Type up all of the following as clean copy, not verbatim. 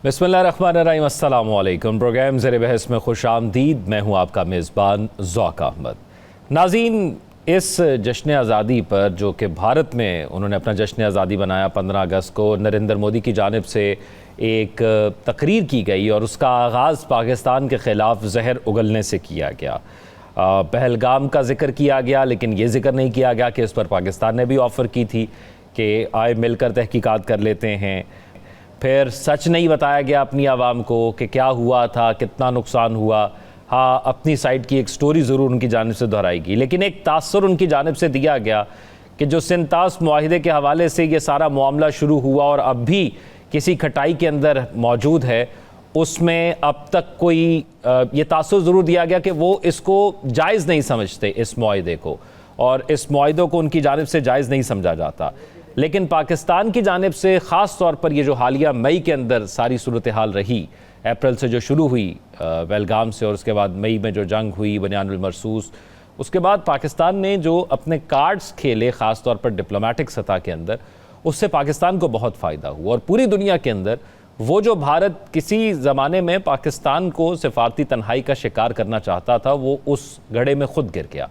बिस्मिल्लाहिर्रहमानिर्रहीम, अस्सलाम वालेकुम। प्रोग्राम ज़ेरे बहस में खुश आमदीद। मैं हूँ आपका मेज़बान ज़ौक़ अहमद। नाज़रीन, इस जश्न आज़ादी पर जो कि भारत में उन्होंने अपना जश्न आज़ादी बनाया 15 अगस्त को, नरेंद्र मोदी की जानिब से एक तकरीर की गई और उसका आगाज़ पाकिस्तान के ख़िलाफ़ जहर उगलने से किया गया। पहलगाम का जिक्र किया गया, लेकिन ये जिक्र नहीं किया गया कि इस पर पाकिस्तान ने भी ऑफ़र की थी कि आए मिलकर तहकीकात कर लेते हैं। फिर सच नहीं बताया गया अपनी आवाम को कि क्या हुआ था, कितना नुकसान हुआ। हाँ, अपनी साइड की एक स्टोरी ज़रूर उनकी जानिब से दोहराएगी, लेकिन एक तासुर उनकी जानिब से दिया गया कि जो सिंतास मुआहिदे के हवाले से ये सारा मामला शुरू हुआ और अब भी किसी खटाई के अंदर मौजूद है, उसमें अब तक कोई ये तासुर ज़रूर दिया गया कि वो इसको जायज़ नहीं समझते, इस मुआहिदे को, और इस मुआहिदे को उनकी जानिब से जायज़ नहीं समझा जाता। लेकिन पाकिस्तान की जानिब से ख़ास तौर पर ये जो हालिया मई के अंदर सारी सूरत हाल रही, अप्रैल से जो शुरू हुई पहलगाम से, और उसके बाद मई में जो जंग हुई बनियानुल मरसूस, उसके बाद पाकिस्तान ने जो अपने कार्ड्स खेले ख़ास तौर पर डिप्लोमेटिक सतह के अंदर, उससे पाकिस्तान को बहुत फ़ायदा हुआ। और पूरी दुनिया के अंदर वो जो भारत किसी ज़माने में पाकिस्तान को सिफारती तन्हाई का शिकार करना चाहता था, वो उस गड्ढे में ख़ुद गिर गया।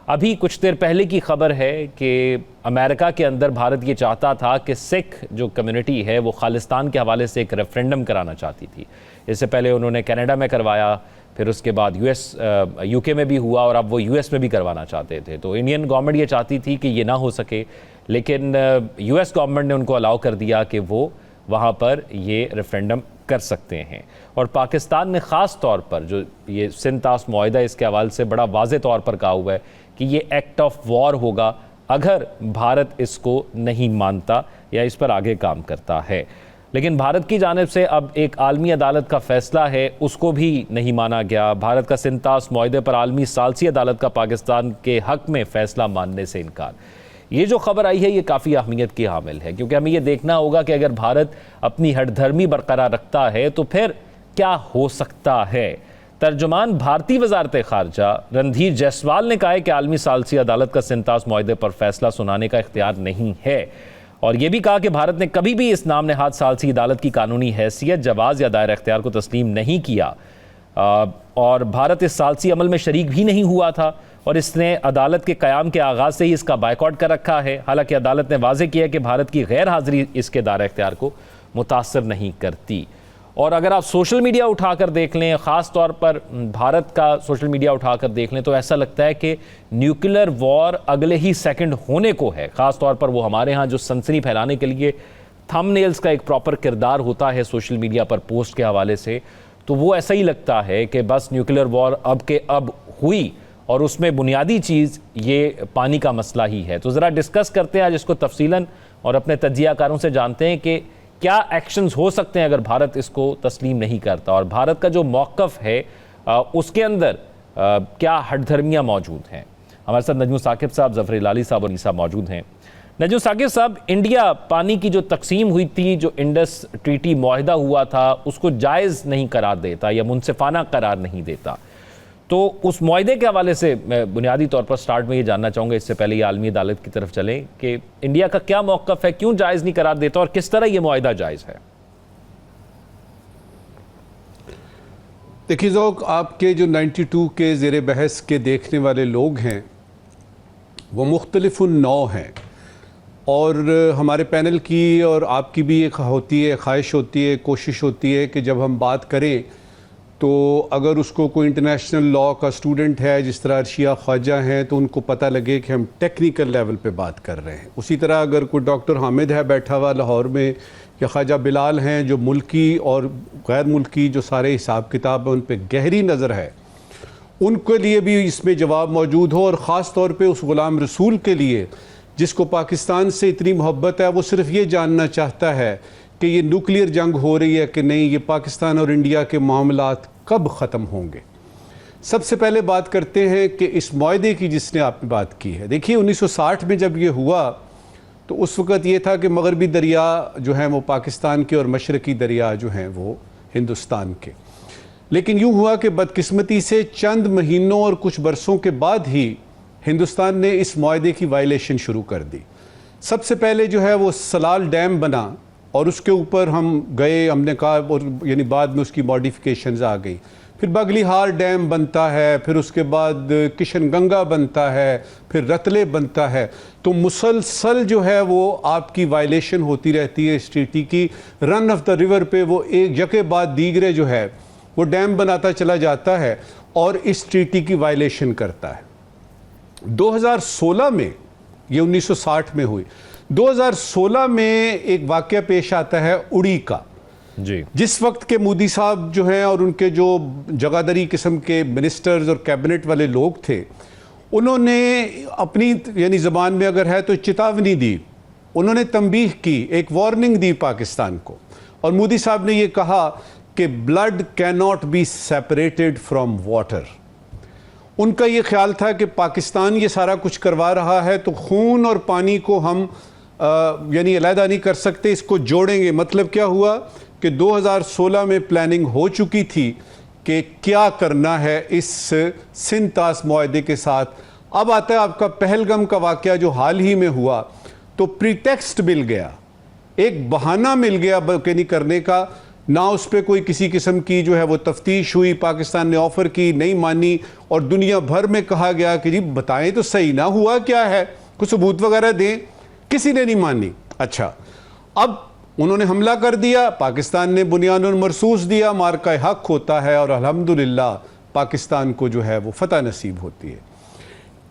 अभी कुछ देर पहले की खबर है कि अमेरिका के अंदर भारत ये चाहता था कि सिख जो कम्युनिटी है वो खालिस्तान के हवाले से एक रेफरेंडम कराना चाहती थी। इससे पहले उन्होंने कनाडा में करवाया, फिर उसके बाद यूके में भी हुआ, और अब वो यूएस में भी करवाना चाहते थे। तो इंडियन गवर्नमेंट ये चाहती थी कि ये ना हो सके, लेकिन यूएस गवर्नमेंट ने उनको अलाउ कर दिया कि वो वहाँ पर ये रेफरेंडम कर सकते हैं। और पाकिस्तान ने ख़ास तौर पर जो ये सिंतास मुआहिदा, इसके हवाले से बड़ा वाज़े तौर पर कहा हुआ है कि ये एक्ट ऑफ वॉर होगा अगर भारत इसको नहीं मानता या इस पर आगे काम करता है। लेकिन भारत की जानिब से अब एक आलमी अदालत का फ़ैसला है, उसको भी नहीं माना गया। भारत का सिंतास मुआहिदे पर आलमी सालसी अदालत का पाकिस्तान के हक़ में फ़ैसला मानने से इनकार। ये जो खबर आई है ये काफ़ी अहमियत की हामिल है, क्योंकि हमें ये देखना होगा कि अगर भारत अपनी हठधर्मी बरकरार रखता है तो फिर क्या हो सकता है। तर्जुमान भारतीय वजारत ख़ारजा रणधीर जायसवाल ने कहा है कि आलमी सालसी अदालत का सिंतास मुआहिदे पर फैसला सुनाने का इख्तियार नहीं है, और यह भी कहा कि भारत ने कभी भी इस नाम नहाद सालसी अदालत की कानूनी हैसियत, जवाज़ या दायरा इख्तियार को तस्लीम नहीं किया, और भारत इस सालसी अमल में शरीक भी नहीं हुआ था, और इसने अदालत के क़याम के आगाज़ से ही इसका बायकॉट कर रखा है। हालांकि अदालत ने वाज़ेह किया कि भारत की गैर हाज़िरी इसके दायरा इख्तियार को मुतासर नहीं करती। और अगर आप सोशल मीडिया उठाकर देख लें, ख़ास तौर पर भारत का सोशल मीडिया उठाकर देख लें, तो ऐसा लगता है कि न्यूक्लियर वॉर अगले ही सेकंड होने को है। ख़ास तौर पर वो हमारे यहाँ जो सनसनी फैलाने के लिए थंबनेल्स का एक प्रॉपर किरदार होता है सोशल मीडिया पर पोस्ट के हवाले से, तो वो ऐसा ही लगता है कि बस न्यूक्लियर वॉर अब के अब हुई, और उसमें बुनियादी चीज़ ये पानी का मसला ही है। तो ज़रा डिस्कस करते हैं आज इसको तफसीलन, और अपने तज्ज़ियाकारों से जानते हैं कि क्या एक्शंस हो सकते हैं अगर भारत इसको तस्लीम नहीं करता, और भारत का जो मौक़िफ़ है उसके अंदर क्या हठधर्मियाँ मौजूद हैं। हमारे साथ नजमुल साकिब साहब, ज़फ़र इलाली साहब और ईसा मौजूद हैं। नजमुल साकिब साहब, इंडिया पानी की जो तकसीम हुई थी, जो इंडस ट्रीटी मुआहिदा हुआ था, उसको जायज़ नहीं करार देता या मुनसिफाना करार नहीं देता, तो उस मुआहिदे के हवाले से मैं बुनियादी तौर पर स्टार्ट में ये जानना चाहूँगा, इससे पहले ये आलमी अदालत की तरफ चलें, कि इंडिया का क्या मौक़िफ़ है, क्यों जायज़ नहीं करार देता, और किस तरह ये मुआहिदा जायज़ है। देखिए ज़ौक़, आपके जो 92 के ज़ेर बहस के देखने वाले लोग हैं वो मुख्तलिफ़ नौ हैं, और हमारे पैनल की और आपकी भी एक होती है, ख्वाहिश होती है, कोशिश होती है कि जब हम बात करें तो अगर उसको कोई इंटरनेशनल लॉ का स्टूडेंट है, जिस तरह अर्शिया ख्वाजा हैं, तो उनको पता लगे कि हम टेक्निकल लेवल पे बात कर रहे हैं। उसी तरह अगर कोई डॉक्टर हामिद है बैठा हुआ लाहौर में, या ख्वाजा बिलाल हैं जो मुल्की और गैर मुल्की जो सारे हिसाब किताब है उन पर गहरी नज़र है, उनके लिए भी इसमें जवाब मौजूद हो। और ख़ास तौर पर उस ग़ुलाम रसूल के लिए जिसको पाकिस्तान से इतनी मोहब्बत है, वो सिर्फ ये जानना चाहता है कि ये न्यूक्लियर जंग हो रही है कि नहीं, ये पाकिस्तान और इंडिया के मामलात कब ख़त्म होंगे। सबसे पहले बात करते हैं कि इस मुआहिदे की जिसने आपने बात की है। देखिए 1960 में जब ये हुआ तो उस वक़्त ये था कि मगरबी दरिया जो हैं वो पाकिस्तान के और मशरक़ी दरिया जो हैं वो हिंदुस्तान के। लेकिन यूँ हुआ कि बदकिस्मती से चंद महीनों और कुछ बरसों के बाद ही हिंदुस्तान ने इस मुआहिदे की वायलेशन शुरू कर दी। सबसे पहले जो है वो सलाल डैम बना और उसके ऊपर हम गए, हमने कहा, और यानी बाद में उसकी मॉडिफिकेशंस आ गई। फिर बगलीहार डैम बनता है, फिर उसके बाद किशनगंगा बनता है, फिर रतले बनता है। तो मुसलसल जो है वो आपकी वायलेशन होती रहती है इस ट्रीटी की। रन ऑफ द रिवर पे वो एक जगह बाद दीगरे जो है वो डैम बनाता चला जाता है और इस ट्रीटी की वायलेशन करता है। 2016 में, ये 1960 में हुई, 2016 में एक वाकया पेश आता है उड़ी का जी। जिस वक्त के मोदी साहब जो हैं और उनके जो जगादरी किस्म के मिनिस्टर्स और कैबिनेट वाले लोग थे, उन्होंने अपनी यानी ज़बान में अगर है तो चेतावनी दी, उन्होंने तंबीह की, एक वार्निंग दी पाकिस्तान को। और मोदी साहब ने ये कहा कि blood can not be separated from water. उनका ये ख्याल था कि पाकिस्तान ये सारा कुछ करवा रहा है तो खून और पानी को हम यानी अलहदा नहीं कर सकते, इसको जोड़ेंगे। मतलब क्या हुआ कि 2016 में प्लानिंग हो चुकी थी कि क्या करना है इस सिंतास मुआहदे के साथ। अब आता है आपका पहलगाम का वाकया जो हाल ही में हुआ, तो प्रीटेक्स्ट मिल गया, एक बहाना मिल गया बर्कनी करने का। ना उस पर कोई किसी किस्म की जो है वो तफ्तीश हुई, पाकिस्तान ने ऑफ़र की, नहीं मानी, और दुनिया भर में कहा गया कि जी बताएं तो सही, ना हुआ क्या है, कुछ सबूत वगैरह दें। किसी ने नहीं मानी। अच्छा, अब उन्होंने हमला कर दिया, पाकिस्तान ने बुनियादुन मरसूस दिया, मार्का हक होता है और अल्हम्दुलिल्लाह पाकिस्तान को जो है वो फतह नसीब होती है।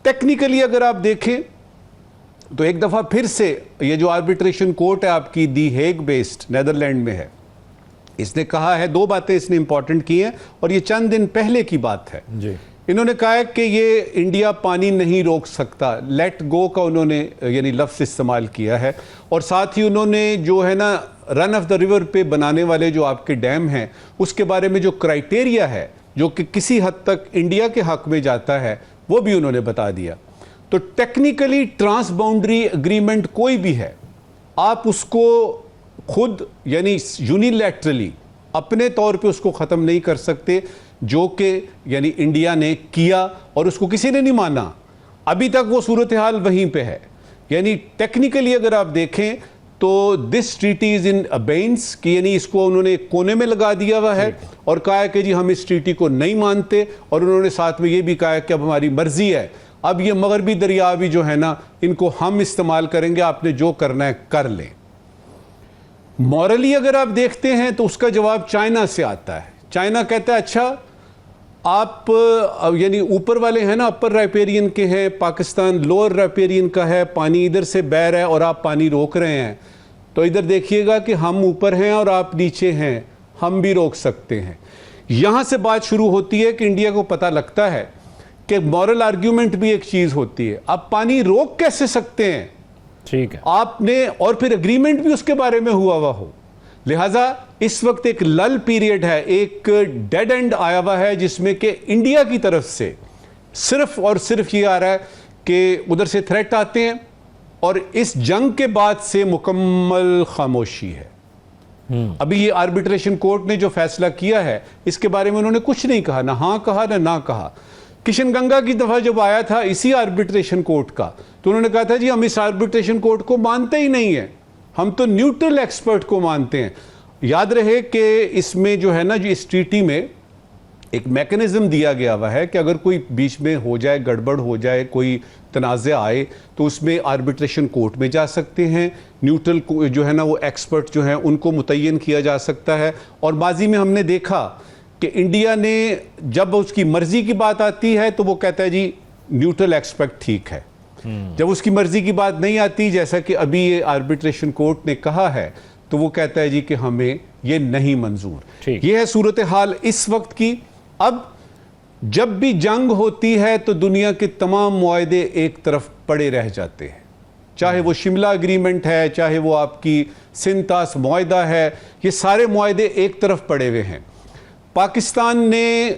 टेक्निकली अगर आप देखें तो एक दफ़ा फिर से ये जो आर्बिट्रेशन कोर्ट है आपकी दी हेग बेस्ड नेदरलैंड में है, इसने कहा है, दो बातें इसने इंपॉर्टेंट की हैं और ये चंद दिन पहले की बात है जी। इन्होंने कहा है कि ये इंडिया पानी नहीं रोक सकता, लेट गो का उन्होंने यानी लफ्ज़ इस्तेमाल किया है। और साथ ही उन्होंने जो है ना रन ऑफ द रिवर पे बनाने वाले जो आपके डैम हैं उसके बारे में जो क्राइटेरिया है जो कि किसी हद तक इंडिया के हक में जाता है वो भी उन्होंने बता दिया। तो टेक्निकली ट्रांस बाउंड्री एग्रीमेंट कोई भी है, आप उसको खुद यानी यूनिलैटरली अपने तौर पे उसको ख़त्म नहीं कर सकते, जो कि यानी इंडिया ने किया और उसको किसी ने नहीं माना। अभी तक वो सूरत हाल वहीं पे है। यानी टेक्निकली अगर आप देखें तो दिस ट्रीटी इज़ इन अबेंस कि यानी इसको उन्होंने कोने में लगा दिया हुआ है और कहा है कि जी हम इस ट्रीटी को नहीं मानते। और उन्होंने साथ में ये भी कहा है कि अब हमारी मर्जी है, अब ये मगरबी दरिया भी जो है ना इनको हम इस्तेमाल करेंगे, आपने जो करना है कर लें। मॉरली अगर आप देखते हैं तो उसका जवाब चाइना से आता है। चाइना कहता है अच्छा आप यानी ऊपर वाले हैं ना, अपर राइपेरियन के हैं, पाकिस्तान लोअर राइपेरियन का है, पानी इधर से बह रहा है और आप पानी रोक रहे हैं, तो इधर देखिएगा कि हम ऊपर हैं और आप नीचे हैं, हम भी रोक सकते हैं। यहां से बात शुरू होती है कि इंडिया को पता लगता है कि मॉरल आर्ग्यूमेंट भी एक चीज होती है। आप पानी रोक कैसे सकते हैं, ठीक है, आपने, और फिर एग्रीमेंट भी उसके बारे में हुआ हुआ हो। लिहाजा इस वक्त एक लल पीरियड है, एक डेड एंड आया हुआ है जिसमें कि इंडिया की तरफ से सिर्फ और सिर्फ ये आ रहा है कि उधर से थ्रेट आते हैं और इस जंग के बाद से मुकम्मल खामोशी है। अभी ये आर्बिट्रेशन कोर्ट ने जो फैसला किया है इसके बारे में उन्होंने कुछ नहीं कहा, ना हाँ कहा ना कहा। किशनगंगा की दफा जब आया था इसी आर्बिट्रेशन कोर्ट का, तो उन्होंने कहा था जी हम इस आर्बिट्रेशन कोर्ट को मानते ही नहीं है, हम तो न्यूट्रल एक्सपर्ट को मानते हैं। याद रहे कि इसमें जो है ना, जो इस ट्रीटी में एक मैकेनिज्म दिया गया हुआ है कि अगर कोई बीच में हो जाए, गड़बड़ हो जाए, कोई तनाज़ा आए तो उसमें आर्बिट्रेशन कोर्ट में जा सकते हैं। न्यूट्रल जो है ना वो एक्सपर्ट जो हैं उनको मुतय्यन किया जा सकता है। और माजी में हमने देखा कि इंडिया ने जब उसकी मर्जी की बात आती है तो वो कहता है जी न्यूट्रल एक्सपर्ट ठीक है, जब उसकी मर्जी की बात नहीं आती, जैसा कि अभी ये आर्बिट्रेशन कोर्ट ने कहा है, तो वो कहता है जी कि हमें ये नहीं मंजूर। ये है सूरत हाल इस वक्त की। अब जब भी जंग होती है तो दुनिया के तमाम मुआहदे एक तरफ पड़े रह जाते हैं, चाहे वो शिमला एग्रीमेंट है, चाहे वो आपकी सिंतास मुआहदा है, ये सारे मुआहदे एक तरफ पड़े हुए हैं। पाकिस्तान ने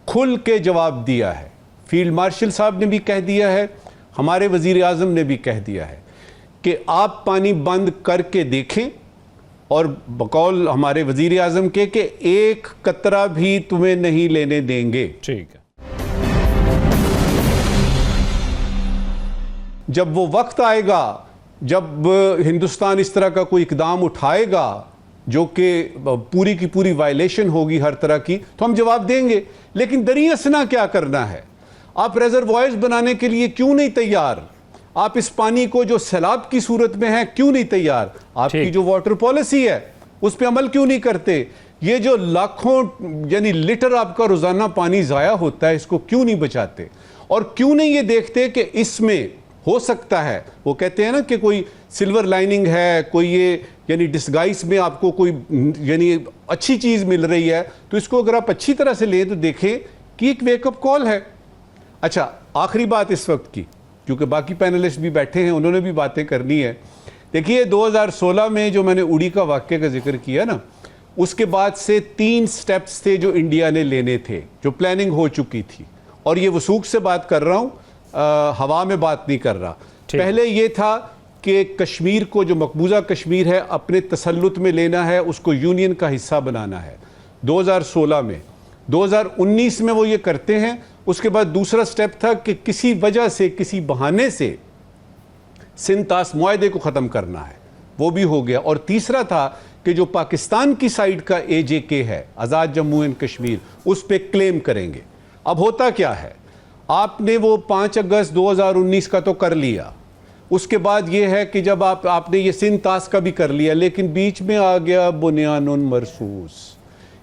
खुल के जवाब दिया है, फील्ड मार्शल साहब ने भी कह दिया है, हमारे वजीर आज़म ने भी कह दिया है कि आप पानी बंद करके देखें, और बकौल हमारे वजीर आज़म के कि एक कतरा भी तुम्हें नहीं लेने देंगे। ठीक है। जब वो वक्त आएगा जब हिंदुस्तान इस तरह का कोई इकदाम उठाएगा जो कि पूरी की पूरी वायलेशन होगी हर तरह की, तो हम जवाब देंगे। लेकिन दरियासना क्या करना है? आप रेजर्वॉयर्स बनाने के लिए क्यों नहीं तैयार? आप इस पानी को जो सैलाब की सूरत में है क्यों नहीं तैयार? आपकी जो वाटर पॉलिसी है उस पर अमल क्यों नहीं करते? ये जो लाखों यानी लीटर आपका रोजाना पानी जाया होता है, इसको क्यों नहीं बचाते? और क्यों नहीं ये देखते कि इसमें हो सकता है, वो कहते हैं ना कि कोई सिल्वर लाइनिंग है, कोई ये यानी डिस्गाइज में आपको कोई यानी अच्छी चीज मिल रही है, तो इसको अगर आप अच्छी तरह से लें तो देखें कि एक वेकअप कॉल है। अच्छा, आखिरी बात इस वक्त की, क्योंकि बाकी पैनलिस्ट भी बैठे हैं, उन्होंने भी बातें करनी है। देखिए 2016 में जो मैंने उड़ी का वाक्य का जिक्र किया ना, उसके बाद से 3 स्टेप्स थे जो इंडिया ने लेने थे, जो प्लानिंग हो चुकी थी। और ये वसूख से बात कर रहा हूं, हवा में बात नहीं कर रहा। पहले ये था कि कश्मीर को, जो मकबूजा कश्मीर है, अपने तसल्लुत में लेना है, उसको यूनियन का हिस्सा बनाना है 2016 में। 2019 में वो ये करते हैं। उसके बाद दूसरा स्टेप था कि किसी वजह से, किसी बहाने से सिंतास मुआहदे को ख़त्म करना है, वो भी हो गया। और तीसरा था कि जो पाकिस्तान की साइड का AJK है, आज़ाद जम्मू एंड कश्मीर, उस पर क्लेम करेंगे। अब होता क्या है, आपने वो 5 अगस्त 2019 का तो कर लिया, उसके बाद ये है कि जब आपने ये सिंतास का भी कर लिया, लेकिन बीच में आ गया बुनियानुन मरसूस।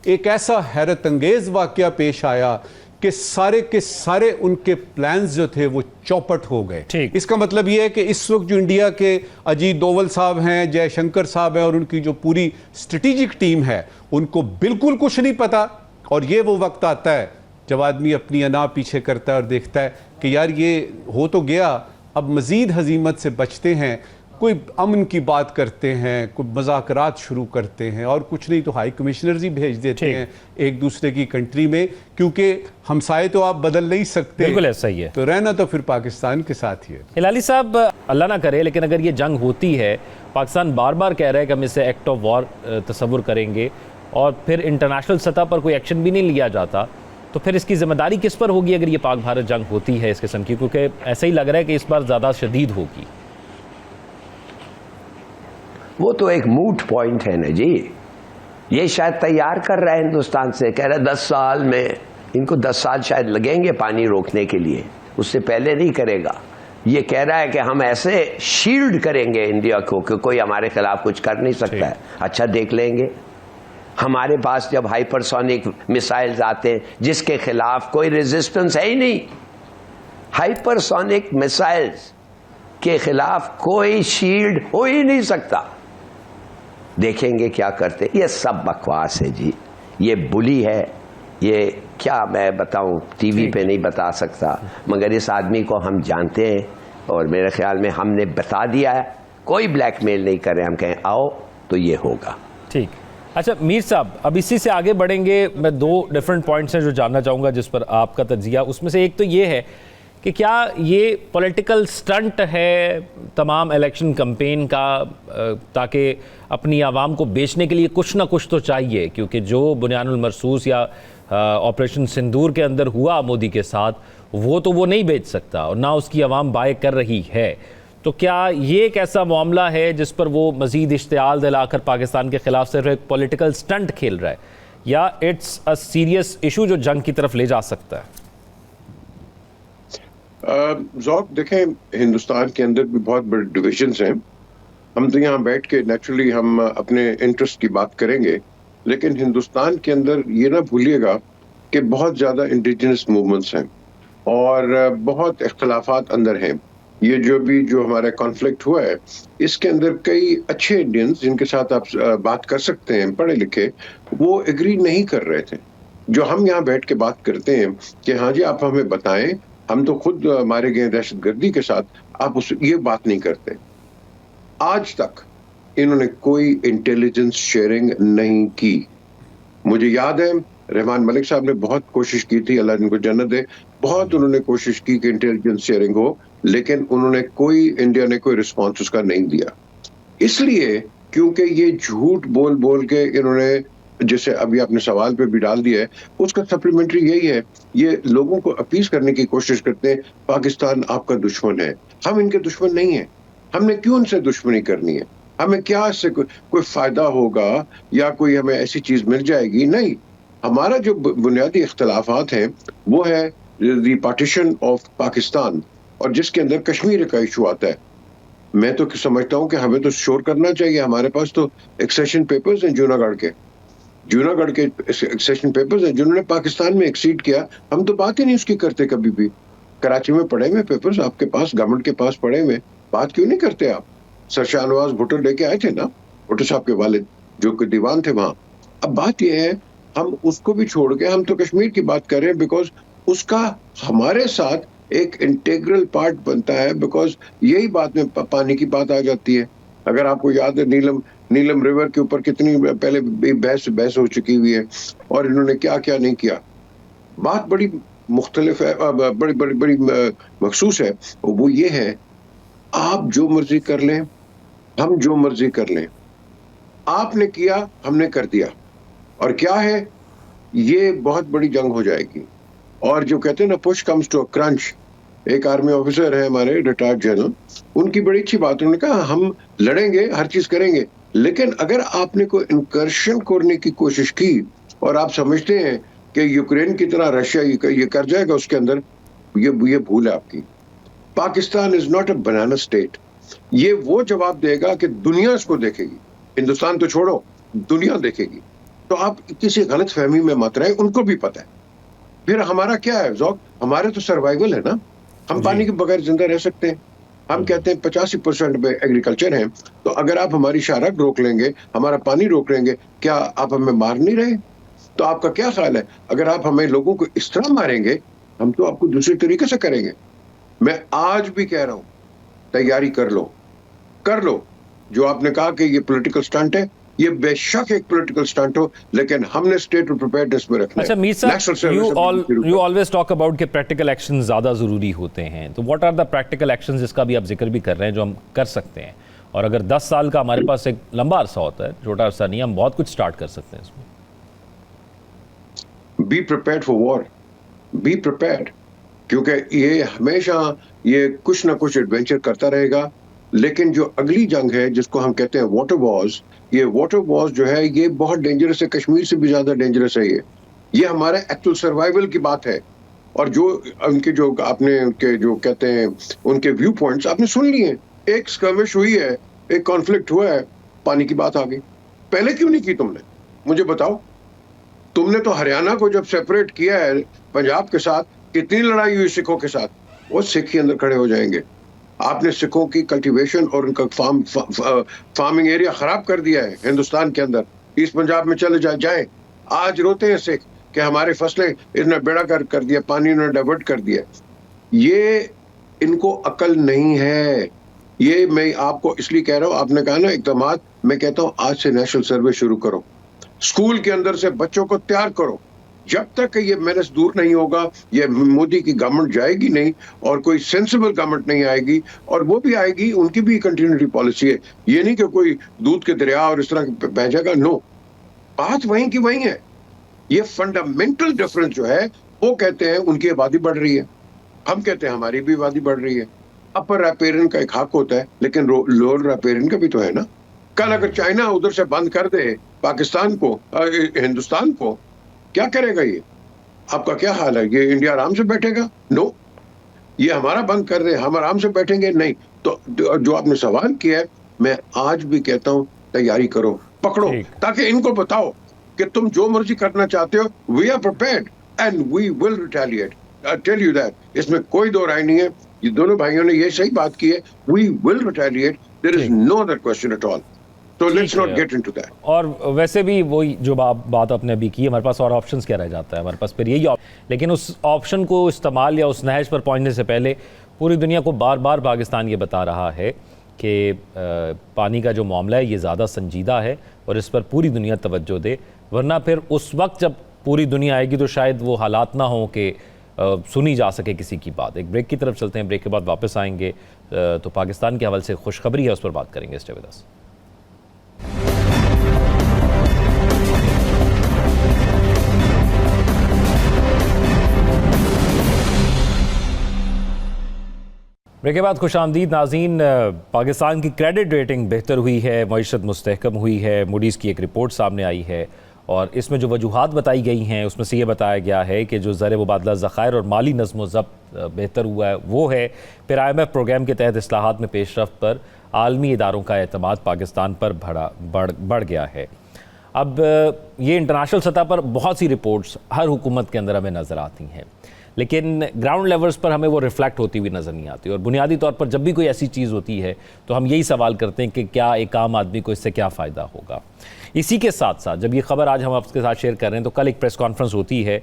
एक ऐसा हैरत अंगेज वाकया पेश आया कि सारे के सारे उनके प्लान्स जो थे वो चौपट हो गए। इसका मतलब ये है कि इस वक्त जो इंडिया के अजीत डोवल साहब हैं, जयशंकर साहब हैं और उनकी जो पूरी स्ट्रेटेजिक टीम है, उनको बिल्कुल कुछ नहीं पता। और ये वो वक्त आता है जब आदमी अपनी अना पीछे करता है और देखता है कि यार ये हो तो गया, अब मजीद हजीमत से बचते हैं, कोई अमन की बात करते हैं, कोई मज़ाकरात शुरू करते हैं, और कुछ नहीं तो हाई कमिश्नर्स ही भेज देते हैं एक दूसरे की कंट्री में, क्योंकि हमसाए तो आप बदल नहीं सकते। बिल्कुल ऐसा ही है। तो रहना तो फिर पाकिस्तान के साथ ही है। हिलाली साहब, अल्लाह ना करे, लेकिन अगर ये जंग होती है, पाकिस्तान बार बार कह रहा है कि हम इसे एक्ट ऑफ वॉर तस्वुर करेंगे, और फिर इंटरनेशनल सतह पर कोई एक्शन भी नहीं लिया जाता, तो फिर इसकी जिम्मेदारी किस पर होगी अगर ये पाक भारत जंग होती है इस किस्म की? क्योंकि ऐसा ही लग रहा है कि इस बार ज़्यादा शदीद होगी। वो तो एक मूट पॉइंट है ना जी। ये शायद तैयार कर रहा है हिंदुस्तान से, कह रहा है 10 साल में, इनको 10 साल शायद लगेंगे पानी रोकने के लिए, उससे पहले नहीं करेगा। ये कह रहा है कि हम ऐसे शील्ड करेंगे इंडिया को कि कोई हमारे खिलाफ कुछ कर नहीं सकता है। अच्छा, देख लेंगे। हमारे पास जब हाइपरसोनिक मिसाइल्स आते हैं जिसके खिलाफ कोई रेजिस्टेंस है ही नहीं, हाइपरसोनिक मिसाइल्स के खिलाफ कोई शील्ड हो ही नहीं सकता। देखेंगे क्या करते। ये सब बकवास है जी, ये बुली है। ये क्या मैं बताऊं, टीवी पे नहीं बता सकता, मगर इस आदमी को हम जानते हैं और मेरे ख्याल में हमने बता दिया है। कोई ब्लैकमेल नहीं करे, हम कहें आओ तो ये होगा। ठीक। अच्छा मीर साहब, अब इसी से आगे बढ़ेंगे। मैं 2 डिफरेंट पॉइंट्स हैं जो जानना चाहूँगा जिस पर आपका तज्जिया। उसमें से एक तो ये है कि क्या ये पॉलिटिकल स्टंट है तमाम इलेक्शन कैंपेन का, ताकि अपनी आवाम को बेचने के लिए कुछ ना कुछ तो चाहिए, क्योंकि जो बुनियानुल मरसूस या ऑपरेशन सिंदूर के अंदर हुआ मोदी के साथ, वो तो वो नहीं बेच सकता और ना उसकी आवाम बाय कर रही है। तो क्या ये एक ऐसा मामला है जिस पर वो मजीद इश्तियाल दिलाकर पाकिस्तान के खिलाफ सिर्फ एक पॉलिटिकल स्टंट खेल रहा है, या इट्स अ सीरियस इशू जो जंग की तरफ ले जा सकता है? ज़ौक, देखें, हिंदुस्तान के अंदर भी बहुत बड़े डिविजन्स हैं। हम तो यहाँ बैठ के नेचुरली हम अपने इंटरेस्ट की बात करेंगे, लेकिन हिंदुस्तान के अंदर ये ना भूलिएगा कि बहुत ज़्यादा इंडिजिनस मूवमेंट्स हैं और बहुत इख्तलाफात अंदर हैं। ये जो हमारा कॉन्फ्लिक्ट हुआ है, इसके अंदर कई अच्छे इंडियंस जिनके साथ आप बात कर सकते हैं, पढ़े लिखे, वो एग्री नहीं कर रहे थे। जो हम यहाँ बैठ के बात करते हैं कि हाँ जी आप हमें बताएं, हम तो खुद मारे गए दहशतगर्दी के साथ, आप ये बात नहीं करते। आज तक इन्होंने कोई इंटेलिजेंस शेयरिंग नहीं की। मुझे याद है रहमान मलिक साहब ने बहुत कोशिश की थी, अल्लाह इनको जन्नत दे, बहुत उन्होंने कोशिश की कि इंटेलिजेंस शेयरिंग हो, लेकिन उन्होंने इंडिया ने कोई रिस्पॉन्स उसका नहीं दिया। इसलिए क्योंकि ये झूठ बोल बोल के इन्होंने, जैसे अभी आपने सवाल पे भी डाल दिया है, उसका सप्लीमेंट्री यही है, ये लोगों को अपील करने की कोशिश करते हैं पाकिस्तान आपका दुश्मन है। हम इनके दुश्मन नहीं हैं। हमने क्यों उनसे दुश्मनी करनी है? हमें क्या इससे कोई फायदा होगा या कोई हमें ऐसी चीज मिल जाएगी? नहीं। हमारा जो बुनियादी इख्तलाफात हैं वो है द पार्टीशन ऑफ पाकिस्तान, और जिसके अंदर कश्मीर का इशू आता है। मैं तो समझता हूं कि हमें तो शोर करना चाहिए। हमारे पास तो एक्सेशन पेपर्स हैं जूनागढ़ के एक्सेशन पेपर्स हैं जिन्होंने पाकिस्तान में एक्सीड किया। हम तो बात ही नहीं उसकी करते कभी भी। कराची में पड़े हुए पेपर्स आपके पास, गवर्नमेंट के पास पड़े हुए, बात क्यों नहीं करते आप? सर शाहनवाज भुट्टो लेके आए थे ना, भुट्टो साहब के वालिद जो कि दीवान थे वहां। अब बात यह है, हम उसको भी छोड़ के हम तो कश्मीर की बात कर रहे हैं, बिकॉज उसका हमारे साथ एक इंटीग्रल पार्ट बनता है, बिकॉज यही बात में पानी की बात आ जाती है। अगर आपको याद है नीलम रिवर के ऊपर कितनी पहले बहस हो चुकी हुई है और इन्होंने क्या क्या नहीं किया। बात बड़ी मुख्तलिफ है, बड़ी मखसूस है। वो ये है, आप जो मर्जी कर लें, हम जो मर्जी कर लें, आपने किया हमने कर दिया, और क्या है, ये बहुत बड़ी जंग हो जाएगी। और जो कहते हैं ना, push comes to a crunch. एक आर्मी ऑफिसर है हमारे रिटायर्ड जनरल, उनकी बड़ी अच्छी बात, उन्होंने कहा हम लड़ेंगे, हर चीज करेंगे, लेकिन अगर आपने कोई इंकर्शन करने की कोशिश की और आप समझते हैं कि यूक्रेन की तरह रशिया ये कर जाएगा उसके अंदर, ये भूल है आपकी। Pakistan is not a banana state. ये वो जवाब देगा कि दुनिया इसको देखेगी, हिंदुस्तान तो छोड़ो, दुनिया देखेगी। तो आप किसी गलत फहमी में मत रहे, उनको भी पता है। फिर हमारा क्या है ज़ौक, हमारे तो सर्वाइवल है ना, हम पानी के बगैर जिंदा रह सकते हैं। हम कहते हैं 85% में एग्रीकल्चर है, तो अगर आप हमारी शारक रोक लेंगे, हमारा पानी रोक लेंगे, क्या आप हमें मार नहीं रहे? तो आपका क्या ख्याल है, अगर आप हमें लोगों को इस तरह मारेंगे, हम तो आपको दूसरे तरीके से करेंगे। मैं आज भी कह रहा हूं, तैयारी कर लो। जो आपने कहा कि ये पॉलिटिकल स्टंट है, ये बेशक एक पॉलिटिकल स्टंट हो, लेकिन हमने स्टेट ऑफ प्रिपेयर्डनेस में रखना है। अच्छा Mir Sahab, you always talk about कि प्रैक्टिकल एक्शन ज्यादा जरूरी होते हैं, तो what are the practical actions जिसका भी आप जिक्र भी कर रहे हैं जो हम कर सकते हैं? और अगर 10 साल का हमारे पास एक लंबा अरसा होता है, छोटा अरसा नहीं, हम बहुत कुछ स्टार्ट कर सकते हैं इसमें। Be prepared for war, be prepared, क्योंकि ये हमेशा ये कुछ ना कुछ एडवेंचर करता रहेगा। लेकिन जो अगली जंग है जिसको हम कहते हैं वाटर वॉर्स, ये वाटर वॉर्स जो है ये बहुत डेंजरस है, कश्मीर से भी ज्यादा डेंजरस है। ये हमारे एक्चुअल सर्वाइवल की बात है। और जो उनके जो आपने उनके जो कहते हैं उनके व्यू पॉइंट्स आपने सुन लिए। एक स्कर्मिश हुई है, एक कॉन्फ्लिक्ट हुआ है, पानी की बात आ गई। पहले क्यों नहीं की तुमने? मुझे बताओ। तुमने तो हरियाणा को जब सेपरेट किया है पंजाब के साथ, कितनी लड़ाई हुई सिखों के साथ, वो सिख ही अंदर खड़े हो जाएंगे। आपने सिखों की कल्टीवेशन और उनका फार्मिंग एरिया खराब कर दिया है हिंदुस्तान के अंदर। ईस्ट पंजाब में चले जाए, आज रोते हैं सिख कि हमारे फसलें इन्होंने बेड़ा कर दिया, पानी इन्होंने डाइवर्ट कर दिया। ये इनको अकल नहीं है। ये मैं आपको इसलिए कह रहा हूं, आपने कहा ना इक़दामात, मैं कहता हूं आज से नेशनल सर्वे शुरू करो, स्कूल के अंदर से बच्चों को तैयार करो। जब तक ये मेनस दूर नहीं होगा, ये मोदी की गवर्नमेंट जाएगी नहीं और कोई सेंसिबल गवर्नमेंट नहीं आएगी। और वो भी आएगी, उनकी भी कंटिन्यूटी पॉलिसी है। ये नहीं कि कोई दूध के दरिया और इस तरह बह जाएगा, नो, बात वहीं की वहीं है। ये फंडामेंटल डिफरेंस जो है, वो कहते हैं उनकी आबादी बढ़ रही है, हम कहते हैं हमारी भी आबादी बढ़ रही है। अपर रैपेरियन का एक हक होता है, लेकिन लोअर रैपेरियन का भी तो है ना। कल अगर चाइना उधर से बंद कर दे पाकिस्तान को, हिंदुस्तान को, क्या करेगा ये? आपका क्या हाल है? ये इंडिया आराम से बैठेगा? नो। ये हमारा बंद कर दे, हम आराम से बैठेंगे? नहीं। तो जो आपने सवाल किया है, मैं आज भी कहता हूं तैयारी करो, पकड़ो, ताकि इनको बताओ कि तुम जो मर्जी करना चाहते हो, we are prepared and we will retaliate. I tell you that, इसमें कोई दो राय नहीं है। ये दोनों भाइयों ने ये सही बात की है, we will retaliate, there is no other question at all. So let's not get into that. और वैसे भी वही जो बात आपने अभी की, हमारे पास और ऑप्शंस क्या रह जाता है? हमारे पास फिर यही लेकिन उस ऑप्शन को इस्तेमाल या उस नहज पर पहुंचने से पहले पूरी दुनिया को बार बार पाकिस्तान ये बता रहा है कि पानी का जो मामला है ये ज़्यादा संजीदा है और इस पर पूरी दुनिया तवज्जो दे, वरना फिर उस वक्त जब पूरी दुनिया आएगी तो शायद वो हालात ना हो कि सुनी जा सके किसी की बात। एक ब्रेक की तरफ चलते हैं, ब्रेक के बाद वापस आएंगे तो पाकिस्तान के हवाले से खुशखबरी है, उस पर बात करेंगे। Stay with us. ब्रेक के बाद खुशामदीद नाज़रीन। पाकिस्तान की क्रेडिट रेटिंग बेहतर हुई है, मईशत मुस्तहकम हुई है। मूडीज़ की एक रिपोर्ट सामने आई है और इसमें जो वजूहात बताई गई हैं उसमें से ये बताया गया है कि जो ज़र मुबादला ज़खायर और माली नज़्म व ज़ब्त बेहतर हुआ है वो है। फिर IMF प्रोग्राम के तहत इस्लाहात में पेशरफ्त पर आलमी इदारों का एतमाद पाकिस्तान पर बढ़ गया है। अब ये इंटरनेशनल सतह पर बहुत सी रिपोर्ट्स हर हुकूमत के अंदर हमें नज़र आती हैं, लेकिन ग्राउंड लेवल्स पर हमें वो रिफ्लेक्ट होती हुई नज़र नहीं आती। और बुनियादी तौर पर जब भी कोई ऐसी चीज़ होती है तो हम यही सवाल करते हैं कि क्या एक आम आदमी को इससे क्या फ़ायदा होगा। इसी के साथ साथ जब ये खबर आज हम आपके साथ शेयर कर रहे हैं तो कल एक प्रेस कॉन्फ्रेंस होती है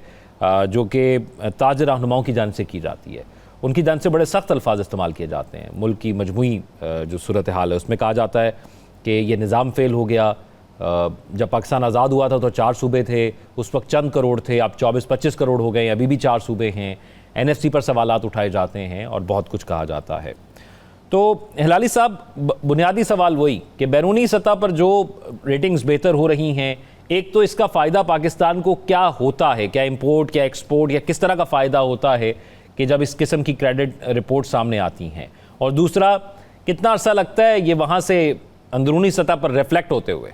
जो कि ताजर रहनुमाओं की जानिब से की जाती है। उनकी जानिब से बड़े सख्त अल्फाज इस्तेमाल किए जाते हैं। मुल्क की मजमूई जो सूरत हाल है उसमें कहा जाता है कि ये निज़ाम फ़ेल हो गया। जब पाकिस्तान आज़ाद हुआ था तो 4 सूबे थे, उस वक्त चंद करोड़ थे, अब 24-25 करोड़ हो गए, अभी भी 4 सूबे हैं। NFC पर सवालात उठाए जाते हैं और बहुत कुछ कहा जाता है। तो हिलाली साहब, बुनियादी सवाल वही कि बैरूनी सतह पर जो रेटिंग्स बेहतर हो रही हैं, एक तो इसका फ़ायदा पाकिस्तान को क्या होता है, क्या इंपोर्ट, क्या एक्सपोर्ट, या किस तरह का फ़ायदा होता है कि जब इस किस्म की क्रेडिट रिपोर्ट सामने आती हैं, और दूसरा कितना अर्सा लगता है ये वहाँ से अंदरूनी सतह पर रिफ्लेक्ट होते हुए।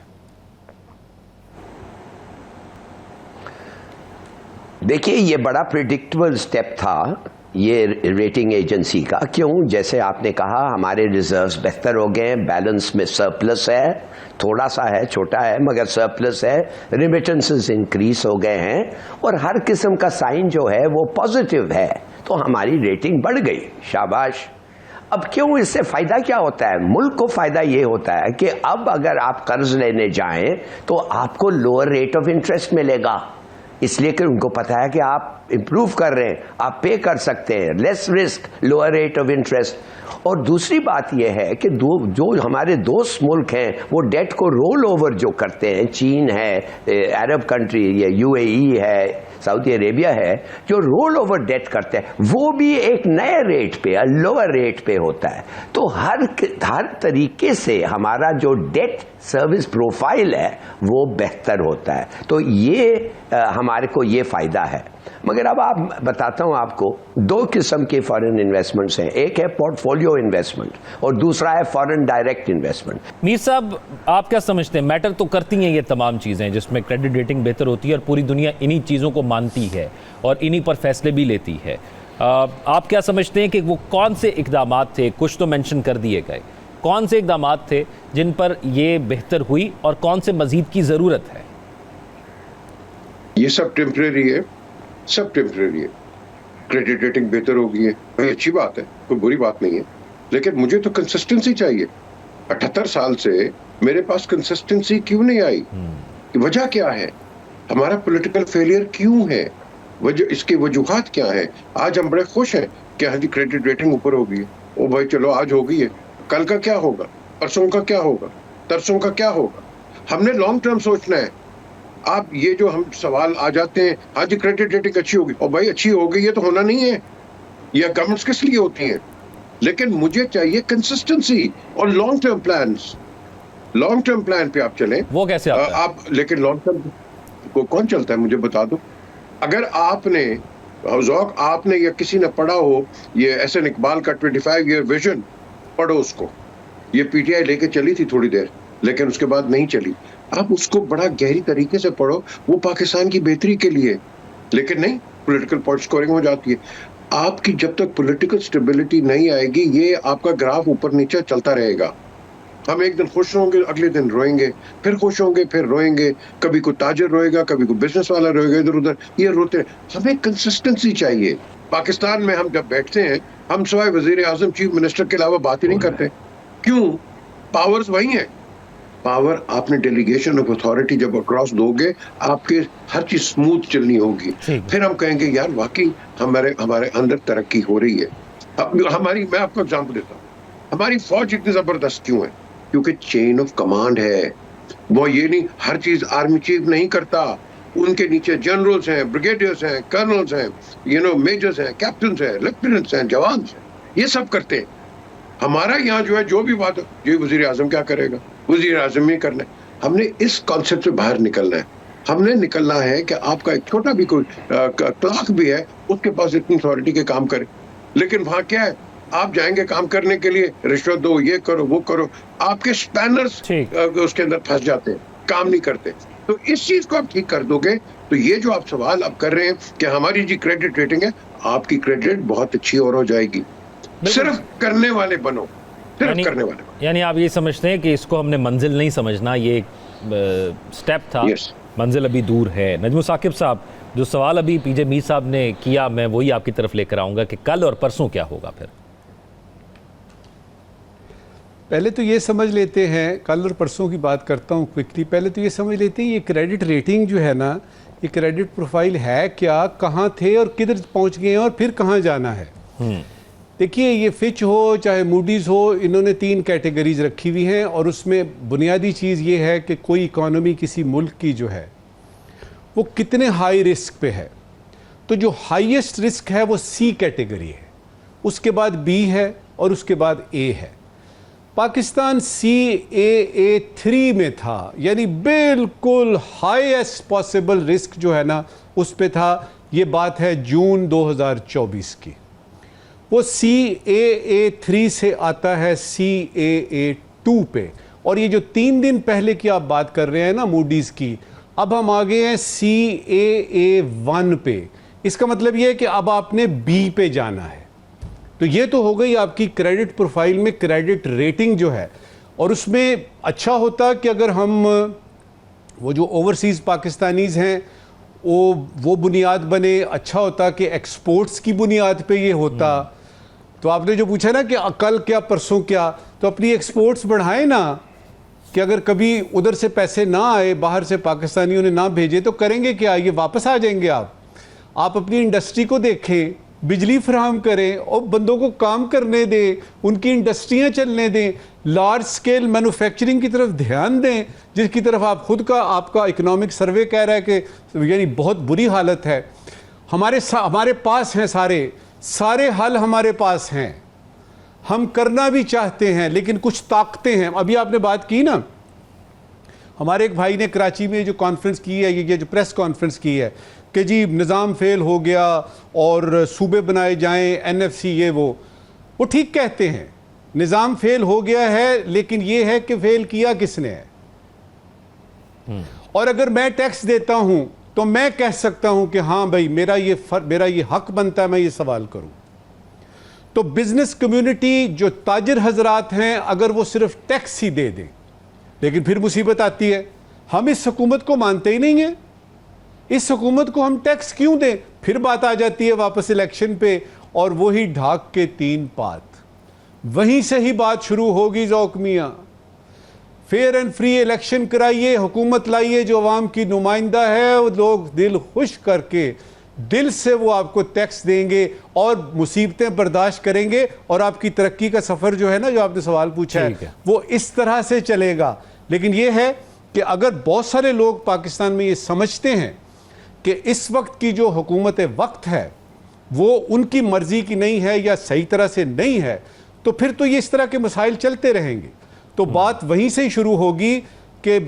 देखिए, ये बड़ा प्रिडिक्टेबल स्टेप था ये रेटिंग एजेंसी का। क्यों? जैसे आपने कहा, हमारे रिजर्व्स बेहतर हो गए, बैलेंस में सरप्लस है, थोड़ा सा है, छोटा है मगर सरप्लस है, रिमिटेंसेस इंक्रीज हो गए हैं और हर किस्म का साइन जो है वो पॉजिटिव है, तो हमारी रेटिंग बढ़ गई। शाबाश। अब क्यों? इससे फायदा क्या होता है? मुल्क को फायदा ये होता है कि अब अगर आप कर्ज लेने जाएं तो आपको लोअर रेट ऑफ इंटरेस्ट मिलेगा, इसलिए कि उनको पता है कि आप इंप्रूव कर रहे हैं, आप पे कर सकते हैं, less risk, lower rate of interest. और दूसरी बात यह है कि जो हमारे दोस्त मुल्क हैं वो डेट को रोल ओवर जो करते हैं, चीन है, अरब कंट्री, ये UAE है, सऊदी अरेबिया है, जो रोल ओवर डेट करते हैं वो भी एक नए रेट पे, लोअर रेट पे होता है। तो हर तरीके से हमारा जो डेट सर्विस प्रोफाइल है वो बेहतर होता है। तो ये हमारे को ये फायदा है। मगर अब आप बताता हूं आपको, 2 किस्म के फॉरेन इन्वेस्टमेंट्स हैं। एक है पोर्टफोलियो इन्वेस्टमेंट और दूसरा है फॉरेन डायरेक्ट इन्वेस्टमेंट। मीर साहब, आप क्या समझते हैं, मैटर तो करती हैं ये तमाम चीज़ें जिसमें क्रेडिट रेटिंग बेहतर होती है और पूरी दुनिया इन्हीं चीज़ों को मानती है और इन्हीं पर फैसले भी लेती है। आप क्या समझते हैं कि वो कौन से इकदामात थे, कुछ तो मेंशन कर दिए गए, कौन से इकदामात थे जिन पर ये बेहतर हुई और कौन से मजीद की ज़रूरत है? ये सब टेम्परेरी है, सब टेम्परेरी है। क्रेडिट रेटिंग बेहतर हो गई है, भाई अच्छी बात है, कोई बुरी बात नहीं है, लेकिन मुझे तो कंसिस्टेंसी चाहिए। 78 साल से मेरे पास कंसिस्टेंसी क्यों नहीं आई? वजह क्या है? हमारा पॉलिटिकल फेलियर क्यों है? इसकी वजूहात क्या है? आज हम बड़े खुश हैं कि हाँ जी क्रेडिट रेटिंग ऊपर हो गई है। ओ भाई चलो, आज हो गई है, कल का क्या होगा, परसों का क्या होगा, तरसों का क्या होगा? हमने लॉन्ग टर्म सोचना है। आप ये जो हम सवाल आ जाते हैं, आज क्रेडिट रेटिंग अच्छी होगी, और भाई अच्छी हो गई है तो होना नहीं है, ये गवर्नमेंट्स किस लिए होती हैं? लेकिन मुझे चाहिए कंसिस्टेंसी और long term plans. Long term plan पे आप चलें। वो कैसे आता है? आप लेकिन लॉन्ग टर्म को कौन चलता है मुझे बता दो। अगर आपने आपने या किसी ने पढ़ा हो ये SN इकबाल का 25 ईयर विजन, पढ़ो उसको। ये PTI लेके चली थी थोड़ी देर, लेकिन उसके बाद नहीं चली। आप उसको बड़ा गहरी तरीके से पढ़ो, वो पाकिस्तान की बेहतरी के लिए। लेकिन नहीं, पॉलिटिकल पॉइंट स्कोरिंग हो जाती है। आपकी जब तक पॉलिटिकल स्टेबिलिटी नहीं आएगी, ये आपका ग्राफ ऊपर नीचे चलता रहेगा। हम एक दिन खुश होंगे, अगले दिन रोएंगे, फिर खुश होंगे, फिर रोएंगे। कभी कोई ताजर रोएगा, कभी कोई बिजनेस वाला रोएगा, इधर उधर ये रोते हैं। हमें कंसिस्टेंसी चाहिए। पाकिस्तान में हम जब बैठते हैं, हम सिवाय वजीर आजम, चीफ मिनिस्टर के अलावा बात ही नहीं करते। क्यों? पावर्स वही है। पावर, आपने डेलीगेशन ऑफ अथॉरिटी जब अक्रॉस दोगे, आपके हर चीज स्मूथ चलनी होगी। फिर हम कहेंगे यार वाकई हमारे अंदर तरक्की हो रही है। मैं आपको एग्जांपल देता हूँ, हमारी फौज इतनी जबरदस्त क्यों है? क्योंकि चेन ऑफ कमांड है। वो ये नहीं, हर चीज आर्मी चीफ नहीं करता, उनके नीचे जनरल्स हैं, ब्रिगेडियर्स हैं, कर्नल्स हैं, मेजर्स हैं, कैप्टन हैं, लेफ्टिनेंट्स हैं, जवान हैं, ये सब करते हैं। हमारा यहाँ जो है, जो भी बात हो, ये वजीर आजम क्या करेगा, वजीर आजम ही करना है। हमने इस कॉन्सेप्ट से बाहर निकलना है। हमने निकलना है कि आपका एक छोटा भी कोई क्लर्क भी है, उसके पास इतनी अथॉरिटी के काम करे। लेकिन वहां क्या है, आप जाएंगे काम करने के लिए, रिश्वत दो, ये करो वो करो, आपके स्पैनर्स उसके अंदर फंस जाते हैं, काम नहीं करते। तो इस चीज को आप ठीक कर दोगे तो ये जो आप सवाल अब कर रहे हैं कि हमारी जी क्रेडिट रेटिंग है, आपकी क्रेडिट बहुत अच्छी और हो जाएगी। सिर्फ करने वाले बनो, सिर्फ करने वाले बनो। यानी आप ये समझते हैं कि इसको हमने मंजिल नहीं समझना, ये एक स्टेप था, मंजिल अभी दूर है। नजमुल साकिब साहब, जो सवाल अभी पीजे मीर साहब ने किया, मैं वही आपकी तरफ लेकर आऊंगा कि कल और परसों क्या होगा। फिर पहले तो ये समझ लेते हैं, कल और परसों की बात करता हूँ क्विकली। पहले तो ये समझ लेते हैं ये क्रेडिट रेटिंग जो है ना, ये क्रेडिट प्रोफाइल है क्या, कहाँ थे और किधर पहुँच गए हैं और फिर कहाँ जाना है। देखिए, ये फिच हो चाहे मूडीज़ हो, इन्होंने 3 कैटेगरीज रखी हुई हैं और उसमें बुनियादी चीज़ ये है कि कोई इकॉनमी किसी मुल्क की जो है वो कितने हाई रिस्क पे है। तो जो हाईएस्ट रिस्क है वो सी कैटेगरी है, उसके बाद बी है और उसके बाद ए है। पाकिस्तान CAA3 में था, यानी बिल्कुल हाईएस्ट पॉसिबल रिस्क जो है ना उस पे था। ये बात है जून 2024 की। वो CAA3 से आता है CAA2 पे, और ये जो 3 दिन पहले की आप बात कर रहे हैं ना मूडीज़ की, अब हम आ गए हैं CAA1 पे। इसका मतलब ये है कि अब आपने B पे जाना है। तो ये तो हो गई आपकी क्रेडिट प्रोफाइल में क्रेडिट रेटिंग जो है। और उसमें अच्छा होता कि अगर हम वो जो ओवरसीज़ पाकिस्तानीज़ हैं वो बुनियाद बने, अच्छा होता कि एक्सपोर्ट्स की बुनियाद पे ये होता। तो आपने जो पूछा ना कि कल क्या परसों क्या, तो अपनी एक्सपोर्ट्स बढ़ाएं ना, कि अगर कभी उधर से पैसे ना आए, बाहर से पाकिस्तानियों ने ना भेजे, तो करेंगे क्या, ये वापस आ जाएंगे। आप अपनी इंडस्ट्री को देखें, बिजली फराहम करें और बंदों को काम करने दें, उनकी इंडस्ट्रियां चलने दें, लार्ज स्केल मैन्युफैक्चरिंग की तरफ ध्यान दें, जिसकी तरफ आप खुद का आपका इकोनॉमिक सर्वे कह रहा है कि यानी बहुत बुरी हालत है। हमारे पास हैं सारे हल हमारे पास हैं, हम करना भी चाहते हैं, लेकिन कुछ ताकतें हैं। अभी आपने बात की ना, हमारे एक भाई ने कराची में जो कॉन्फ्रेंस की है, ये जो प्रेस कॉन्फ्रेंस की है कि जी निज़ाम फेल हो गया और सूबे बनाए जाएं, NFC ये वो ठीक कहते हैं, निज़ाम फेल हो गया है, लेकिन ये है कि फेल किया किसने है। और अगर मैं टैक्स देता हूं तो मैं कह सकता हूं कि हाँ भाई मेरा ये हक बनता है मैं ये सवाल करूं। तो बिजनेस कम्युनिटी जो ताजिर हजरात हैं, अगर वो सिर्फ टैक्स ही दे दें, लेकिन फिर मुसीबत आती है, हम इस हुकूमत को मानते ही नहीं है। इस हुकूमत को हम टैक्स क्यों दें? फिर बात आ जाती है वापस इलेक्शन पे, और वही ढाक के 3 पात, वहीं से ही बात शुरू होगी। ज़ौक मियां, फेयर एंड फ्री इलेक्शन कराइए, हुकूमत लाइए जो अवाम की नुमाइंदा है, वो लोग दिल खुश करके दिल से वो आपको टैक्स देंगे और मुसीबतें बर्दाश्त करेंगे, और आपकी तरक्की का सफ़र जो है ना, जो आपने सवाल पूछा है, वो इस तरह से चलेगा। लेकिन ये है कि अगर बहुत सारे लोग पाकिस्तान में ये समझते हैं कि इस वक्त की जो हुकूमत वक्त है वो उनकी मर्जी की नहीं है या सही तरह से नहीं है, तो फिर तो ये इस तरह के मसाइल चलते रहेंगे। तो बात वहीं से ही शुरू होगी कि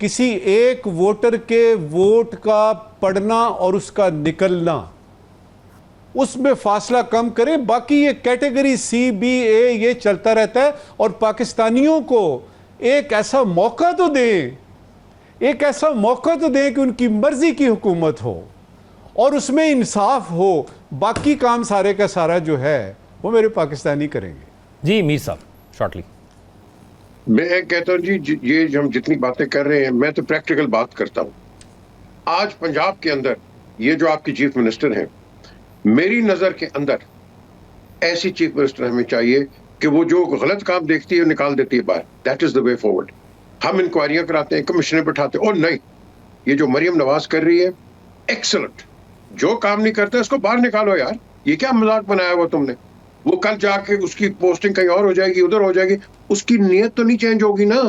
किसी एक वोटर के वोट का पढ़ना और उसका निकलना, उसमें फासला कम करें। बाकी ये कैटेगरी CBA ये चलता रहता है, और पाकिस्तानियों को एक ऐसा मौका तो दें, एक ऐसा मौका तो दें कि उनकी मर्जी की हुकूमत हो और उसमें इंसाफ हो। बाकी काम सारे का सारा जो है वो मेरे पाकिस्तानी करेंगे। जी मीर साहब, शॉर्टली। मैं कहता हूँ जी, ये हम जितनी बातें कर रहे हैं, मैं तो प्रैक्टिकल बात करता हूँ। आज पंजाब के अंदर ये जो आपकी चीफ मिनिस्टर हैं, मेरी नजर के अंदर ऐसी चीफ मिनिस्टर हमें चाहिए कि वो जो गलत काम देखती है निकाल देती है बाहर। That is the way forward. हम इंक्वायरियां कराते हैं, कमिश्नर बैठाते हैं, और नहीं, ये जो मरियम नवाज कर रही है, एक्सलेंट। जो काम नहीं करता उसको बाहर निकालो यार, ये क्या मजाक बनाया हुआ तुमने। वो कल जाके उसकी पोस्टिंग कहीं और हो जाएगी, उधर हो जाएगी, उसकी नीयत तो नहीं चेंज होगी ना।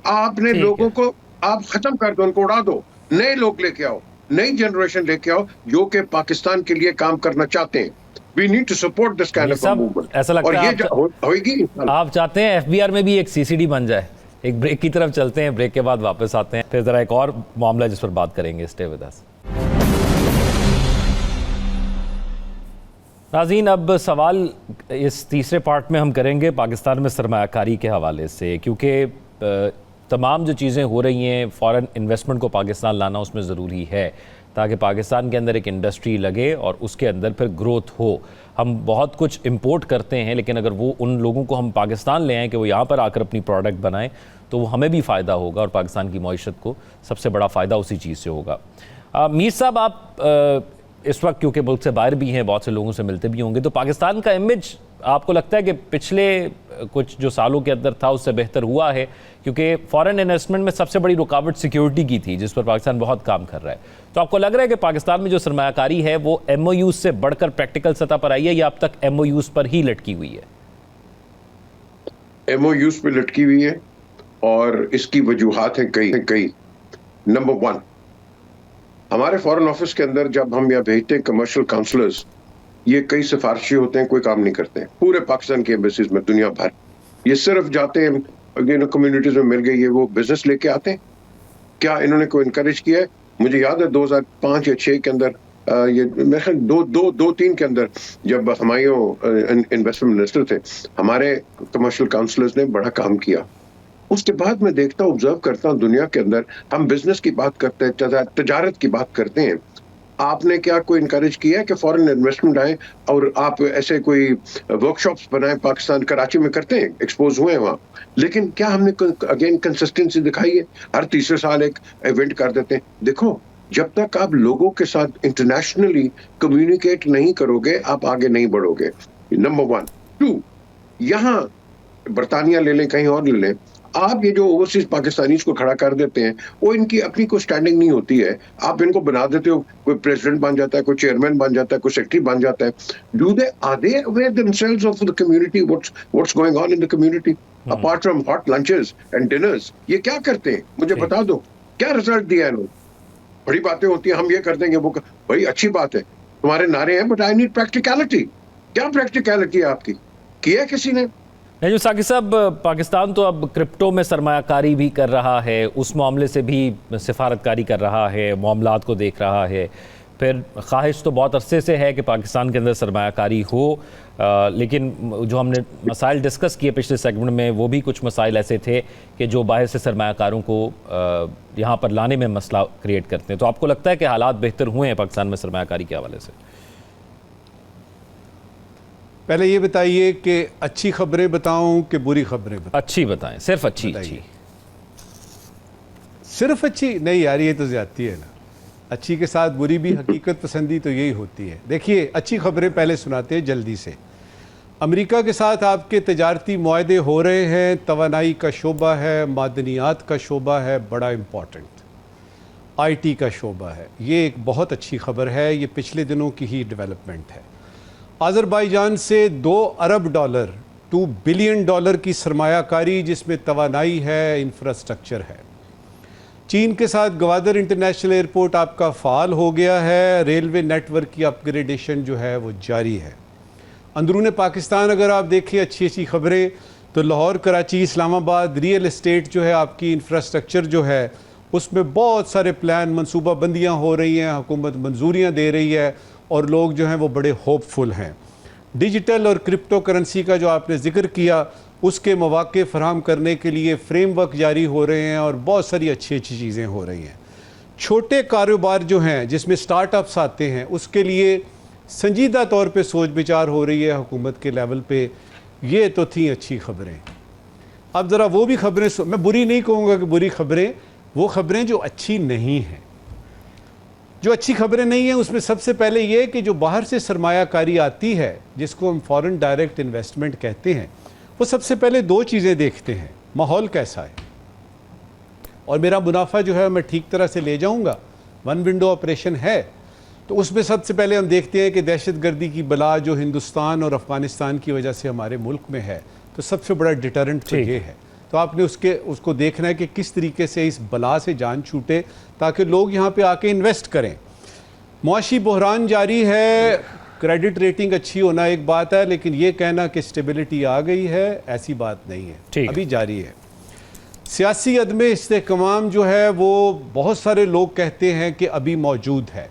आपने लोगों को आप खत्म कर दो, उनको उड़ा दो, नए लोग लेके आओ, नई जनरेशन लेके आओ जो कि पाकिस्तान के लिए काम करना चाहते हैं। We need to support this kind of a movement. ऐसा लगता है होगी। आप चाहते हैं FBR में भी एक CCD बन जाए। एक ब्रेक की तरफ चलते हैं, ब्रेक के बाद वापस आते हैं, फिर जरा एक और मामला जिस पर बात करेंगे। Stay with us. नाज़रीन, अब सवाल इस तीसरे पार्ट में हम करेंगे पाकिस्तान में सरमायाकारी के हवाले से, क्योंकि तमाम जो चीज़ें हो रही हैं फ़ॉरेन इन्वेस्टमेंट को पाकिस्तान लाना उसमें ज़रूरी है ताकि पाकिस्तान के अंदर एक इंडस्ट्री लगे और उसके अंदर फिर ग्रोथ हो। हम बहुत कुछ इंपोर्ट करते हैं, लेकिन अगर वो उन लोगों को हम पाकिस्तान ले आएँ कि वो यहाँ पर आकर अपनी प्रोडक्ट बनाएं तो वो हमें भी फ़ायदा होगा और पाकिस्तान की मईशत को सबसे बड़ा फ़ायदा उसी चीज़ से होगा। मीर साहब, आप इस वक्त क्योंकि मुल्क से बाहर भी हैं, बहुत से लोगों से मिलते भी होंगे, तो पाकिस्तान का इमेज आपको लगता है कि पिछले कुछ जो सालों के अंदर था उससे बेहतर हुआ है? क्योंकि फॉरेन इन्वेस्टमेंट में सबसे बड़ी रुकावट सिक्योरिटी की थी, जिस पर पाकिस्तान बहुत काम कर रहा है। तो आपको लग रहा है कि पाकिस्तान में जो सरमायाकारी है वो MOUs से बढ़कर प्रैक्टिकल सतह पर आई है या अब तक MOUs पर ही लटकी हुई है? MOUs पे लटकी हुई है और इसकी वजूहात हैं कई। नंबर 1, हमारे फॉरेन ऑफिस के अंदर जब हम यहाँ भेजते हैं कमर्शियल काउंसलर्स, ये कई सिफारिशी होते हैं, कोई काम नहीं करते हैं। पूरे पाकिस्तान के एम्बेसीज में दुनिया भर ये सिर्फ जाते हैं, कम्युनिटीज में मिल गई है, वो बिजनेस लेके आते हैं। क्या इन्होंने कोई इनकरेज किया है? मुझे याद है 2005 या 6 के अंदर ये मेरे 2-3 के अंदर जब हमायूं इन्वेस्टमेंट मिनिस्टर थे, हमारे कमर्शियल काउंसलर्स ने बड़ा काम किया। उसके बाद मैं देखता हूँ, ऑब्जर्व करता हूँ, दुनिया के अंदर हम बिजनेस की बात करते हैं, तजारत की बात करते हैं। आपने क्या कोई इनकरेज किया है कि फॉरेन इन्वेस्टमेंट आए और आप ऐसे कोई वर्कशॉप्स बनाए? पाकिस्तान कराची में करते हैं, एक्सपोज हुए हैं वहाँ, लेकिन क्या हमने अगेन कंसिस्टेंसी दिखाई है? हर तीसरे साल एक इवेंट कर देते हैं। देखो, जब तक आप लोगों के साथ इंटरनेशनली कम्युनिकेट नहीं करोगे, आप आगे नहीं बढ़ोगे। नंबर 1। 2, यहाँ बरतानिया ले लें, कहीं और ले लें, आप ये जो ओवरसीज पाकिस्तानीज को खड़ा कर देते हैं, वो इनकी अपनी कोई स्टैंडिंग नहीं होती है। आप इनको बना देते हो, कोई प्रेसिडेंट बन जाता है, कोई चेयरमैन बन जाता है, कोई सेक्रेटरी बन जाता है। Are they aware themselves of the community, what's going on in the community apart from hot lunches and dinners? ये क्या करते हैं? मुझे बता दो, क्या रिजल्ट दिया है इन्होंने? बड़ी बातें होती हैं, हम ये कर देंगे, वो भाई अच्छी बात है, तुम्हारे नारे हैं, बट आई नीड प्रैक्टिकलिटी। क्या प्रैक्टिकलिटी है आपकी? किया किसी ने? नहीं, जो साकिब साहब, पाकिस्तान तो अब क्रिप्टो में सरमायाकारी भी कर रहा है, उस मामले से भी सिफारतकारी कर रहा है, मामलात को देख रहा है। फिर ख्वाहिश तो बहुत अरसे से है कि पाकिस्तान के अंदर सरमायाकारी हो, लेकिन जो हमने मसाइल डिस्कस किए पिछले सेगमेंट में, वो भी कुछ मसाइल ऐसे थे कि जो बाहर से सरमायाकारों को यहाँ पर लाने में मसला क्रिएट करते हैं। तो आपको लगता है कि हालात बेहतर हुए हैं पाकिस्तान में सरमायाकारी के हवाले से? पहले ये बताइए कि अच्छी खबरें बताऊं कि बुरी खबरें बताऊं? अच्छी बताएं, सिर्फ अच्छी। सिर्फ अच्छी नहीं यार, ये तो ज्यादती है ना। अच्छी के साथ बुरी भी, हकीकत पसंदी तो यही होती है। देखिए, अच्छी खबरें पहले सुनाते हैं जल्दी से। अमेरिका के साथ आपके तजारती मुआहदे हो रहे हैं, तवानाई का शोबा है, मादनियात का शोबा है, बड़ा इम्पॉर्टेंट, IT का शोबा है। ये एक बहुत अच्छी खबर है, ये पिछले दिनों की ही डेवलपमेंट है। अज़रबैजान से $2 अरब, $2 बिलियन की सरमायाकारी, जिसमें तवानाई है, इंफ्रास्ट्रक्चर है। चीन के साथ गवादर इंटरनेशनल एयरपोर्ट आपका फ़ाल हो गया है। रेलवे नेटवर्क की अपग्रेडेशन जो है वो जारी है। अंदरून पाकिस्तान अगर आप देखें अच्छी अच्छी खबरें, तो लाहौर, कराची, इस्लामाबाद रियल एस्टेट जो है, आपकी इंफ्रास्ट्रक्चर जो है, उसमें बहुत सारे प्लान, मनसूबा बंदियाँ हो रही हैं, हुकूमत मंजूरियाँ दे रही है और लोग जो हैं वो बड़े होपफुल हैं। डिजिटल और क्रिप्टो करेंसी का जो आपने जिक्र किया, उसके मौके फराहम करने के लिए फ्रेमवर्क जारी हो रहे हैं और बहुत सारी अच्छी अच्छी चीज़ें हो रही हैं। छोटे कारोबार जो हैं, जिसमें स्टार्टअप्स आते हैं, उसके लिए संजीदा तौर पे सोच विचार हो रही है हुकूमत के लेवल पे। ये तो थी अच्छी खबरें। अब ज़रा वो भी खबरें, मैं बुरी नहीं कहूँगा कि बुरी खबरें, वो खबरें जो अच्छी नहीं हैं। जो अच्छी खबरें नहीं हैं उसमें सबसे पहले ये कि जो बाहर से सरमायाकारी आती है, जिसको हम फॉरेन डायरेक्ट इन्वेस्टमेंट कहते हैं, वो सबसे पहले 2 चीज़ें देखते हैं। माहौल कैसा है और मेरा मुनाफा जो है मैं ठीक तरह से ले जाऊंगा, वन विंडो ऑपरेशन है। तो उसमें सबसे पहले हम देखते हैं कि दहशतगर्दी की बला जो हिंदुस्तान और अफ़गानिस्तान की वजह से हमारे मुल्क में है, तो सबसे बड़ा डिटरेंट तो ये है। तो आपने उसको देखना है कि किस तरीके से इस बला से जान छूटे ताकि लोग यहाँ पे आके इन्वेस्ट करें। मुआशी बहरान जारी है, क्रेडिट रेटिंग अच्छी होना एक बात है, लेकिन ये कहना कि स्टेबिलिटी आ गई है, ऐसी बात नहीं है, अभी जारी है। सियासी अदम इस्तेहकाम जो है वो बहुत सारे लोग कहते हैं कि अभी मौजूद है।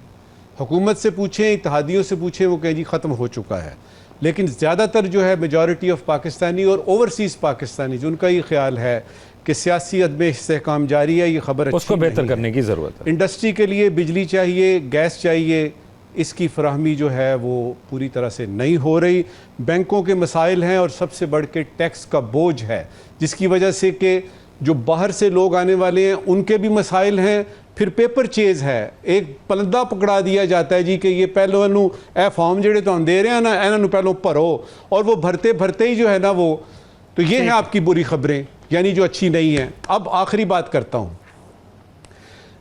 हुकूमत से पूछें, इत्तेहादियों से पूछें, वो कहें जी ख़त्म हो चुका है। लेकिन ज़्यादातर जो है मेजॉरिटी ऑफ पाकिस्तानी और ओवरसीज़ पाकिस्तानी जो उनका ये ख्याल है कि सियासी अदम इस्तेहकाम जारी है, ये खबर उसको बेहतर करने की ज़रूरत है। इंडस्ट्री के लिए बिजली चाहिए, गैस चाहिए, इसकी फराहमी जो है वो पूरी तरह से नहीं हो रही। बैंकों के मसाइल हैं और सबसे बढ़ के टैक्स का बोझ है, जिसकी वजह से कि जो बाहर से लोग आने वाले हैं उनके भी मसाइल हैं। फिर पेपर चेज है, एक पलंदा पकड़ा दिया जाता है जी कि ये पहलो इनू ए फॉर्म जेडे तुहानू दे रहे हैं ना, इन्होंने पहलों भरो, और वो भरते भरते ही जो है ना वो, तो ये है आपकी बुरी खबरें, यानी जो अच्छी नहीं है। अब आखिरी बात करता हूँ।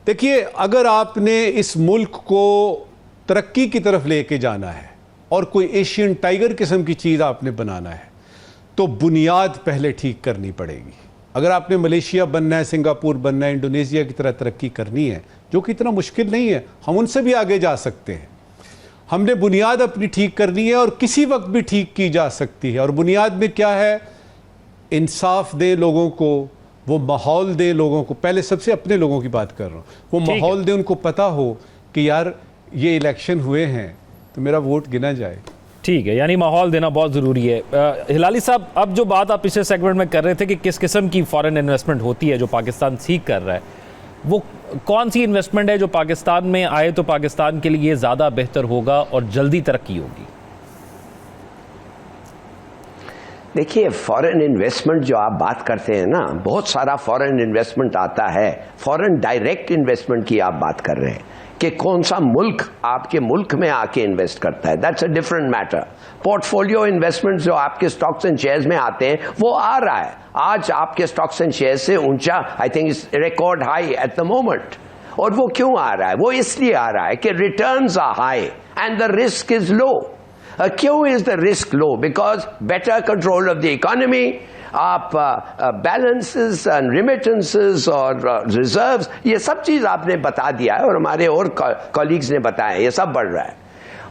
देखिए, अगर आपने इस मुल्क को तरक्की की तरफ लेके जाना है और कोई एशियन टाइगर किस्म की चीज़ आपने बनाना है, तो बुनियाद पहले ठीक करनी पड़ेगी। अगर आपने मलेशिया बनना है, सिंगापुर बनना है, इंडोनेशिया की तरह तरक्की करनी है, जो कि इतना मुश्किल नहीं है, हम उनसे भी आगे जा सकते हैं। हमने बुनियाद अपनी ठीक करनी है और किसी वक्त भी ठीक की जा सकती है। और बुनियाद में क्या है? इंसाफ दें लोगों को, वो माहौल दें लोगों को। पहले सबसे अपने लोगों की बात कर रहा हूँ, वो माहौल दें, उनको पता हो कि यार ये इलेक्शन हुए हैं तो मेरा वोट गिना जाए। ठीक है, यानी माहौल देना बहुत ज़रूरी है। हिलाली साहब, अब जो बात आप पिछले सेगमेंट में कर रहे थे कि किस किस्म की फॉरेन इन्वेस्टमेंट होती है जो पाकिस्तान सीख कर रहा है, वो कौन सी इन्वेस्टमेंट है जो पाकिस्तान में आए तो पाकिस्तान के लिए ज़्यादा बेहतर होगा और जल्दी तरक्की होगी? देखिए, फॉरेन इन्वेस्टमेंट जो आप बात करते हैं ना, बहुत सारा फॉरेन इन्वेस्टमेंट आता है। फॉरेन डायरेक्ट इन्वेस्टमेंट की आप बात कर रहे हैं कि कौन सा मुल्क आपके मुल्क में आके इन्वेस्ट करता है, that's a different matter. Portfolio investment जो आपके स्टॉक्स एंड शेयर्स में आते हैं, वो आ रहा है। आज आपके स्टॉक्स एंड शेयर्स से ऊंचा, I think is record high at the moment. और वो क्यों आ रहा है? वो इसलिए आ रहा है कि returns are high and the risk is low. क्यों is the risk low? Because better control of the economy, आप बैलेंसेस एंड रिमिटेंसेस और रिजर्व्स, ये सब चीज आपने बता दिया है और हमारे और कॉलीग्स ने बताया, ये सब बढ़ रहा है।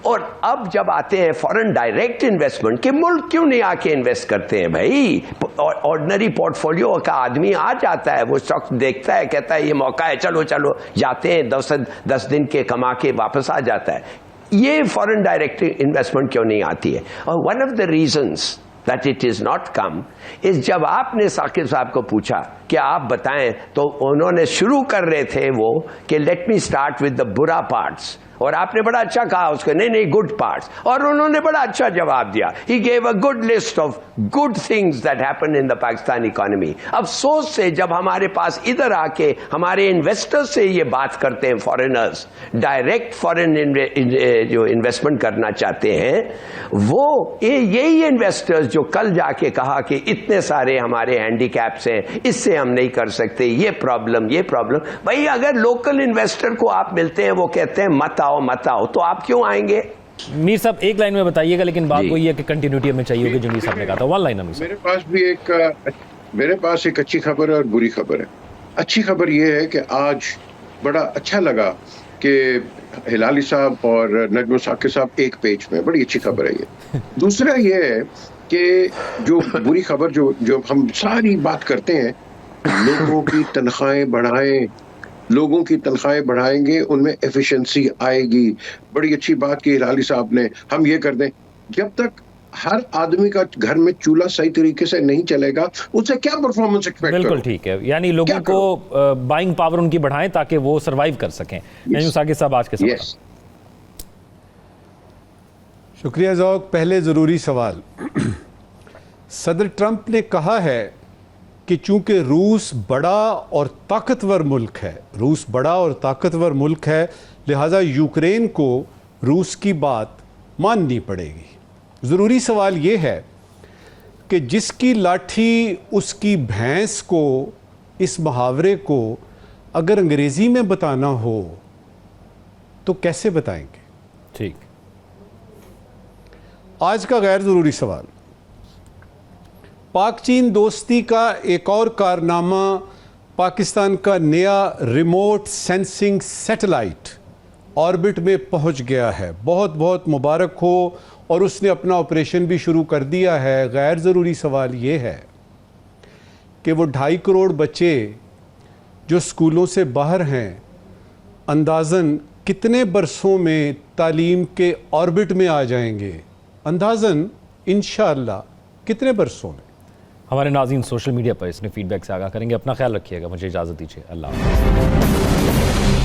और अब जब आते हैं फॉरेन डायरेक्ट इन्वेस्टमेंट के, मुल्क क्यों नहीं आके इन्वेस्ट करते हैं भाई? ऑर्डिनरी पोर्टफोलियो का आदमी आ जाता है, वो स्टॉक देखता है, कहता है ये मौका है, चलो चलो, जाते हैं, 10 दिन के कमा के वापस आ जाता है। ये फॉरेन डायरेक्ट इन्वेस्टमेंट क्यों नहीं आती है? और one of the reasons that it is not come is जब आपने साकिब साहब को पूछा कि आप बताएं, तो उन्होंने शुरू कर रहे थे वो कि let me start with the बुरा पार्ट्स, और आपने बड़ा अच्छा कहा उसको, नहीं नहीं गुड पार्ट्स, और उन्होंने बड़ा अच्छा जवाब दिया। He gave a good list of good things that happen in the Pakistan economy. अफसोस से जब हमारे पास इधर आके हमारे इन्वेस्टर्स से ये बात करते हैं, फॉरेनर्स डायरेक्ट फॉरेन जो इन्वेस्टमेंट करना चाहते हैं, वो यही इन्वेस्टर्स जो कल जाके कहा कि इतने सारे हमारे हैंडीकैप्स हैं, इससे हम नहीं कर सकते, ये प्रॉब्लम। भाई अगर लोकल इन्वेस्टर को आप मिलते हैं, वो कहते हैं मत आओ, तो आप क्यों आएंगे? मीर साहब एक लाइन में बताइएगा, लेकिन बात वही है कि कंटिन्यूटी हमें चाहिए होगी जो मीर साहब ने कहा था। One line. मेरे पास एक अच्छी खबर है और बुरी खबर है। अच्छी खबर यह है कि आज बड़ा अच्छा लगा कि हिलाली साहब और नजम साकिब साहब एक पेज में, बड़ी अच्छी खबर है ये। दूसरा ये है कि जो बुरी खबर जो हम सारी बात करते हैं, लोगों की तनख्वाहें बढ़ाएं, लोगों की तनख्वाहें बढ़ाएंगे, उनमें एफिशिएंसी आएगी। बड़ी अच्छी बात की हिलाली साहब ने, हम ये कर दें। जब तक हर आदमी का घर में चूल्हा सही तरीके से नहीं चलेगा, उससे क्या परफॉर्मेंस एक्सपेक्ट करो? बिल्कुल ठीक है, यानी लोगों को बाइंग पावर उनकी बढ़ाएं ताकि वो सरवाइव कर सकें। साकिब साहब आज के सवाल। शुक्रिया ज़ौक। पहले ज़रूरी सवाल, सदर ट्रंप ने कहा है कि चूंकि रूस बड़ा और ताकतवर मुल्क है, लिहाजा यूक्रेन को रूस की बात माननी पड़ेगी। ज़रूरी सवाल ये है कि जिसकी लाठी उसकी भैंस को, इस मुहावरे को अगर अंग्रेज़ी में बताना हो तो कैसे बताएंगे? ठीक। आज का गैर ज़रूरी सवाल, पाक चीन दोस्ती का एक और कारनामा, पाकिस्तान का नया रिमोट सेंसिंग सैटेलाइट ऑर्बिट में पहुंच गया है। बहुत बहुत मुबारक हो, और उसने अपना ऑपरेशन भी शुरू कर दिया है। गैर ज़रूरी सवाल ये है कि वो 2.5 करोड़ बच्चे जो स्कूलों से बाहर हैं, अंदाज़न कितने बरसों में तालीम के ऑर्बिट में आ जाएंगे? अंदाज़न इंशाअल्लाह कितने बरसों में? हमारे नाज़रीन सोशल मीडिया पर इसमें फीडबैक से आगाह करेंगे। अपना ख्याल रखिएगा, मुझे इजाज़त दीजिए। अल्लाह हाफ़िज़।